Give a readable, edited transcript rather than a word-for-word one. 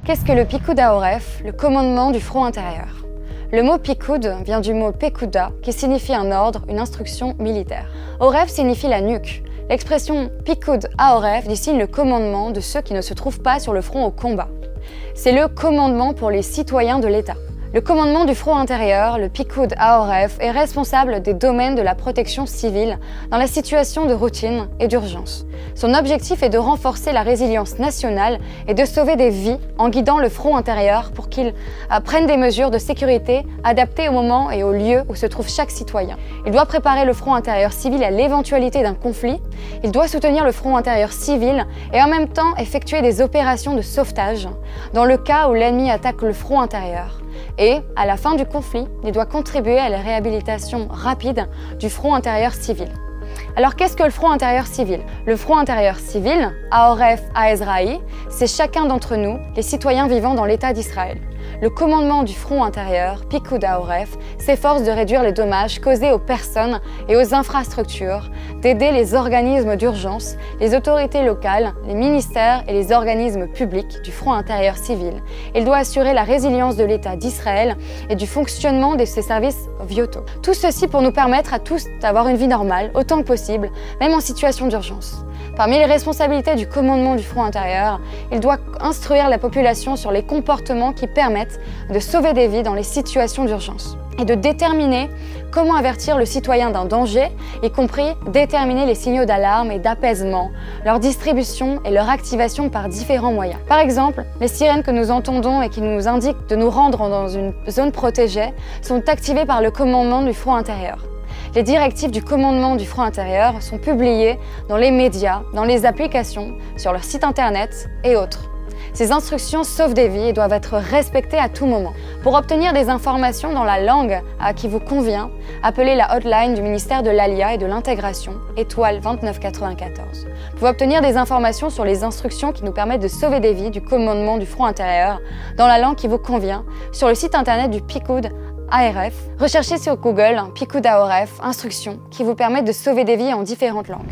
Qu'est-ce que le Pikoud HaOref, le commandement du front intérieur? Le mot Pikoud vient du mot Pekuda, qui signifie un ordre, une instruction militaire. Oref signifie la nuque. L'expression Pikoud HaOref désigne le commandement de ceux qui ne se trouvent pas sur le front au combat. C'est le commandement pour les citoyens de l'État. Le commandement du front intérieur, le Pikoud HaOref, est responsable des domaines de la protection civile dans la situation de routine et d'urgence. Son objectif est de renforcer la résilience nationale et de sauver des vies en guidant le front intérieur pour qu'il prenne des mesures de sécurité adaptées au moment et au lieu où se trouve chaque citoyen. Il doit préparer le front intérieur civil à l'éventualité d'un conflit, il doit soutenir le front intérieur civil et en même temps effectuer des opérations de sauvetage dans le cas où l'ennemi attaque le front intérieur. Et, à la fin du conflit, il doit contribuer à la réhabilitation rapide du front intérieur civil. Alors qu'est-ce que le front intérieur civil? Le front intérieur civil, HaOref HaEzrahi, c'est chacun d'entre nous, les citoyens vivant dans l'État d'Israël. Le commandement du front intérieur, Pikoud HaOref, s'efforce de réduire les dommages causés aux personnes et aux infrastructures, d'aider les organismes d'urgence, les autorités locales, les ministères et les organismes publics du front intérieur civil. Il doit assurer la résilience de l'État d'Israël et du fonctionnement de ses services vitaux. Tout ceci pour nous permettre à tous d'avoir une vie normale, autant que possible, même en situation d'urgence. Parmi les responsabilités du commandement du front intérieur, il doit instruire la population sur les comportements qui permettent de sauver des vies dans les situations d'urgence et de déterminer comment avertir le citoyen d'un danger, y compris déterminer les signaux d'alarme et d'apaisement, leur distribution et leur activation par différents moyens. Par exemple, les sirènes que nous entendons et qui nous indiquent de nous rendre dans une zone protégée sont activées par le commandement du front intérieur. Les directives du commandement du front intérieur sont publiées dans les médias, dans les applications, sur leur site internet et autres. Ces instructions sauvent des vies et doivent être respectées à tout moment. Pour obtenir des informations dans la langue qui vous convient, appelez la hotline du ministère de l'Alia et de l'Intégration, étoile 2994. Vous pouvez obtenir des informations sur les instructions qui nous permettent de sauver des vies du commandement du front intérieur dans la langue qui vous convient, sur le site internet du Pikoud HaOref. Recherchez sur Google Pikoud HaOref, instructions qui vous permettent de sauver des vies en différentes langues.